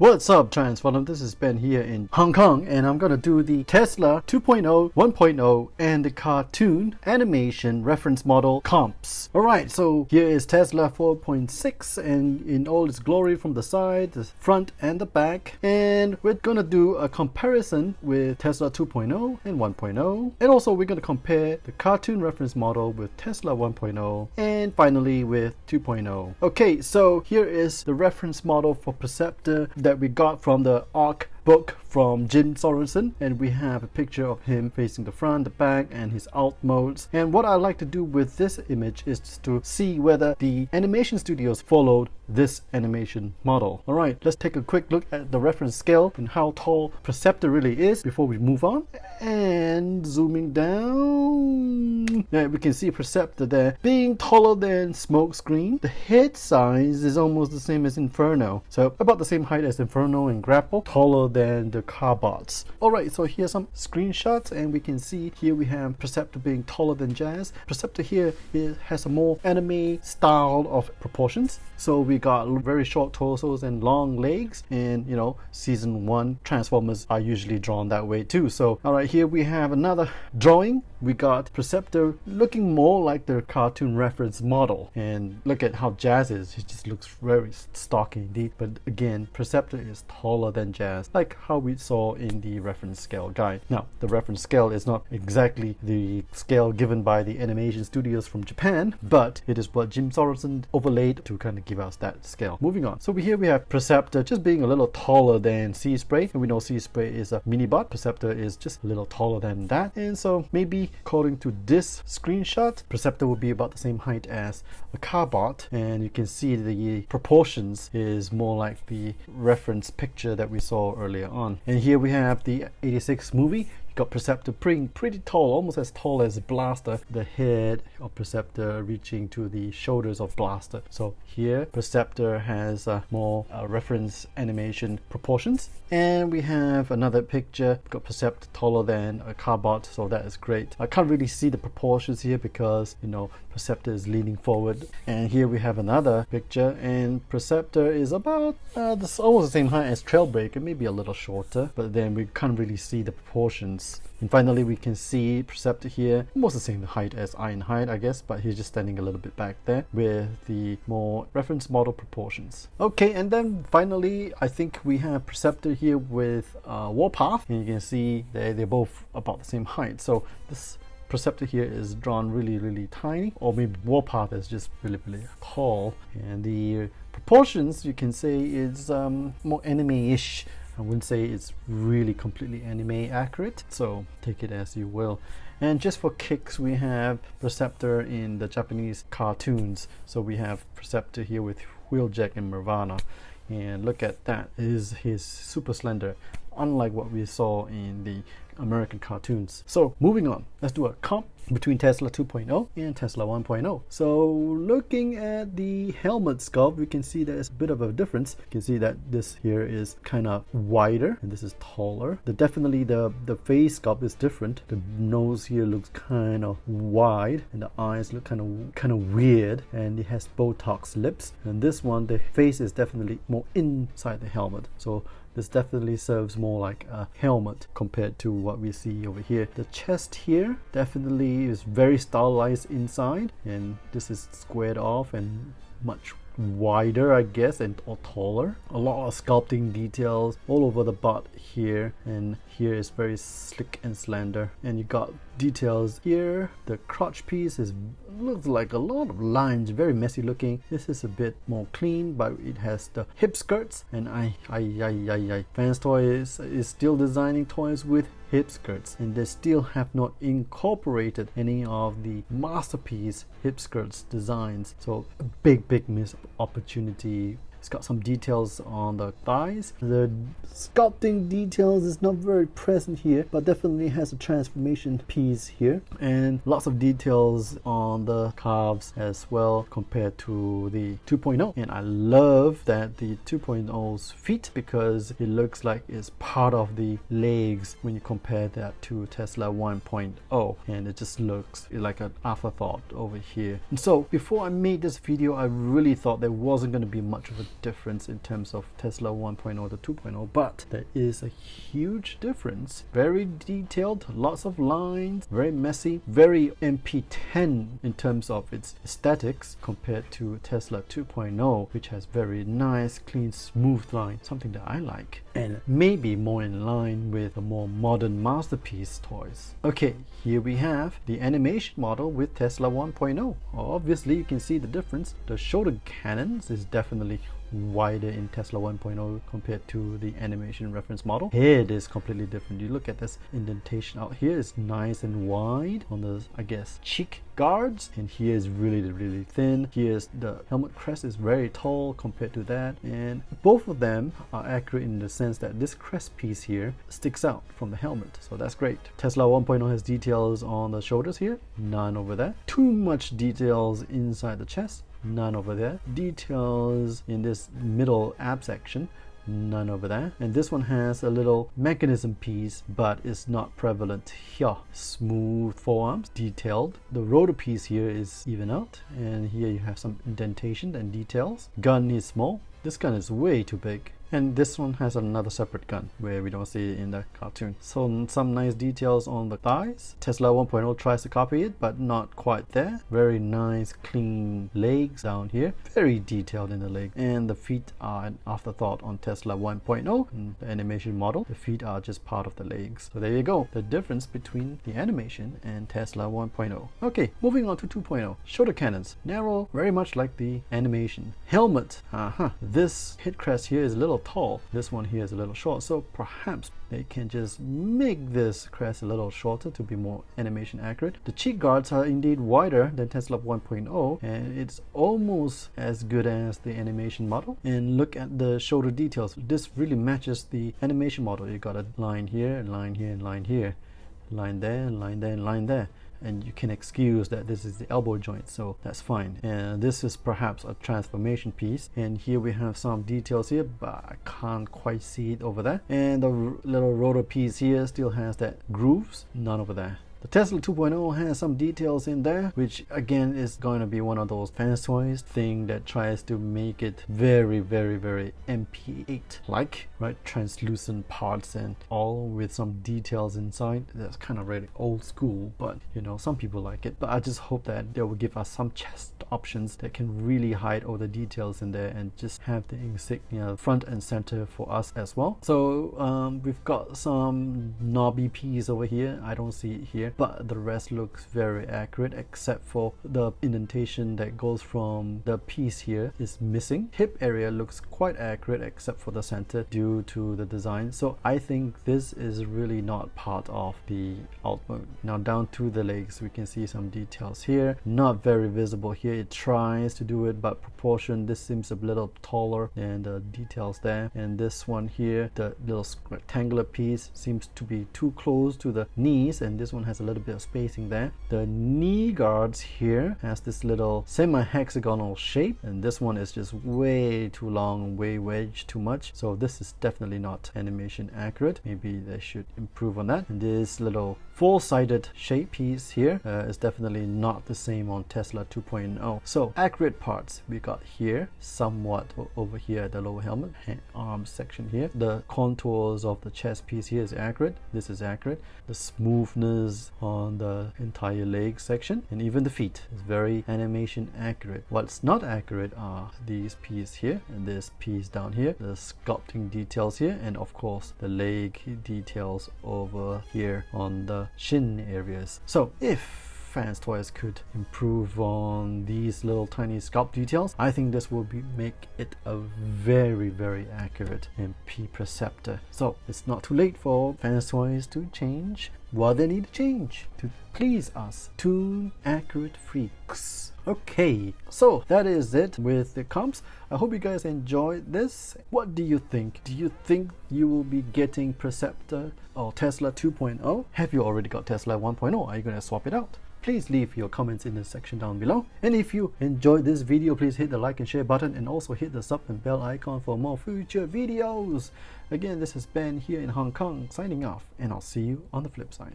What's up, Transformdom? This is Ben here in Hong Kong, and I'm going to do the Tesla 2.0, 1.0, and the cartoon animation reference model comps. Alright, so here is Tesla 4.6 and in all its glory from the side, the front, and the back. And we're going to do a comparison with Tesla 2.0 and 1.0. And also we're going to compare the cartoon reference model with Tesla 1.0 and finally with 2.0. Okay, so here is the reference model for Perceptor that we got from the ARC book from Jim Sorensen, and we have a picture of him facing the front, the back, and his alt modes. And what I like to do with this image is to see whether the animation studios followed this animation model. Alright, let's take a quick look at the reference scale and how tall Perceptor really is before we move on. And zooming down, yeah, we can see Perceptor there being taller than Smokescreen. The head size is almost the same as Inferno, so about the same height as Inferno and Grapple, taller than the Carbots. Alright, so here's some screenshots, and we can see here we have Perceptor being taller than Jazz. Perceptor here has a more anime style of proportions. So we got very short torsos and long legs, and you know, season 1 Transformers are usually drawn that way too. So alright, here we have another drawing. We got Perceptor looking more like the cartoon reference model, and look at how Jazz is. He just looks very stocky indeed, but again, Perceptor is taller than Jazz, like how we saw in the reference scale guide. Now, the reference scale is not exactly the scale given by the animation studios from Japan, but it is what Jim Sorensen overlaid to kind of give us that scale. Moving on. So here we have Perceptor just being a little taller than Sea Spray, and we know Sea Spray is a mini bot. Perceptor is just a little taller than that, and so maybe according to this screenshot, Perceptor will be about the same height as a Carbot, and you can see the proportions is more like the reference picture that we saw earlier on. And here we have the 86 movie. Got Perceptor pretty tall, almost as tall as Blaster. The head of Perceptor reaching to the shoulders of Blaster. So here Perceptor has more reference animation proportions. And we have another picture. Got Perceptor taller than a Carbot, so that is great. I can't really see the proportions here because, you know, Perceptor is leaning forward. And here we have another picture, and Perceptor is about almost the same height as Trailbreaker, maybe a little shorter, but then we can't really see the proportions. And finally we can see Perceptor here, almost the same height as Ironhide, I guess, but he's just standing a little bit back there with the more reference model proportions. Okay, and then finally I think we have Perceptor here with Warpath, and you can see they're both about the same height. So this Perceptor here is drawn really tiny, or maybe Warpath is just really tall, and the proportions you can say is more anime-ish. I wouldn't say it's really completely anime accurate, so take it as you will. And just for kicks, we have Perceptor in the Japanese cartoons. So we have Perceptor here with Wheeljack and Nirvana, and look at that, he's super slender, unlike what we saw in the American cartoons. So moving on, let's do a comp between Tesla 2.0 and Tesla 1.0. So looking at the helmet sculpt, we can see there's a bit of a difference. You can see that this here is kind of wider and this is taller. Definitely the face sculpt is different. The nose here looks kind of wide and the eyes look kind of weird, and it has Botox lips. And this one, the face is definitely more inside the helmet. So this definitely serves more like a helmet compared to what we see over here. The chest here definitely is very stylized inside, and this is squared off and much wider, I guess, or taller. A lot of sculpting details all over the butt here, and here is very slick and slender. And you got details here. The crotch piece looks like a lot of lines, very messy looking. This is a bit more clean, but it has the hip skirts, and FansToys is still designing toys with hip skirts, and they still have not incorporated any of the masterpiece hip skirts designs. So a big missed opportunity. It's got some details on the thighs. The sculpting details is not very present here, but definitely has a transformation piece here, and lots of details on the calves as well compared to the 2.0. And I love that the 2.0's feet, because it looks like it's part of the legs when you compare that to Tesla 1.0, and it just looks like an afterthought over here. And so before I made this video, I really thought there wasn't going to be much of a difference in terms of Tesla 1.0 to 2.0, but there is a huge difference. Very detailed, lots of lines, very messy, very MP10 in terms of its aesthetics compared to Tesla 2.0, which has very nice, clean, smooth lines, something that I like, and maybe more in line with the more modern masterpiece toys. Okay, here we have the animation model with Tesla 1.0. Obviously, you can see the difference. The shoulder cannons is definitely wider in Tesla 1.0 compared to the animation reference model. Head is completely different. You look at this indentation out here is nice and wide on the, I guess, cheek guards, and here is really thin. Here's the helmet crest is very tall compared to that, and both of them are accurate in the sense that this crest piece here sticks out from the helmet, so that's great. Tesla 1.0 has details on the shoulders here, none over there. Too much details inside the chest, none over there. Details in this middle ab section, none over there. And this one has a little mechanism piece, but it's not prevalent here. Smooth forearms, detailed. The rotor piece here is even out, and here you have some indentation and details. Gun is small. This gun is way too big. And this one has another separate gun where we don't see it in the cartoon. So some nice details on the thighs. Tesla 1.0 tries to copy it, but not quite there. Very nice clean legs down here. Very detailed in the leg. And the feet are an afterthought on Tesla 1.0. In the animation model, the feet are just part of the legs. So there you go. The difference between the animation and Tesla 1.0. Okay, moving on to 2.0. Shoulder cannons. Narrow, very much like the animation. Helmet. This head crest here is a little tall. This one here is a little short, so perhaps they can just make this crest a little shorter to be more animation accurate. The cheek guards are indeed wider than Tesla 1.0, and it's almost as good as the animation model. And look at the shoulder details. This really matches the animation model. You got a line here, a line here, and line here, line there, line there, and line there. And you can excuse that this is the elbow joint, so that's fine. And this is perhaps a transformation piece, and here we have some details here, but I can't quite see it over there. And the little rotor piece here still has that grooves, none over there. The Tesla 2.0 has some details in there, which again is going to be one of those FansToys thing that tries to make it very MP8 like, right? Translucent parts and all with some details inside. That's kind of really old school, but you know, some people like it. But I just hope that they will give us some chest options that can really hide all the details in there and just have the insignia front and center for us as well. So we've got some knobby piece over here. I don't see it here, but the rest looks very accurate except for the indentation that goes from the piece here is missing. Hip area looks quite accurate except for the center due to the design. So I think this is really not part of the Ultimate. Now down to the legs, we can see some details here. Not very visible here. It tries to do it, but proportion, this seems a little taller than the details there. And this one here, the little rectangular piece seems to be too close to the knees, and this one has a little bit of spacing there. The knee guards here has this little semi-hexagonal shape, and this one is just way too long, way wedged too much. So this is definitely not animation accurate. Maybe they should improve on that. And this little four-sided shape piece here is definitely not the same on Tesla 2.0. So accurate parts we got here, somewhat over here at the lower helmet, arm section here. The contours of the chest piece here is accurate. This is accurate. The smoothness on the entire leg section, and even the feet is very animation accurate. What's not accurate are these pieces here and this piece down here, the sculpting details here, and of course the leg details over here on the shin areas. So if FansToys could improve on these little tiny sculpt details, I think this will make it a very accurate MP Perceptor. So it's not too late for FansToys to change what they need to change to please us toon accurate freaks. Okay, so that is it with the comps. I hope you guys enjoyed this. What do you think? Do you think you will be getting Perceptor or Tesla 2.0? Have you already got Tesla 1.0? Are you going to swap it out? Please leave your comments in the section down below. And if you enjoyed this video, please hit the like and share button, and also hit the sub and bell icon for more future videos. Again, this is Ben here in Hong Kong signing off, and I'll see you on the flip side.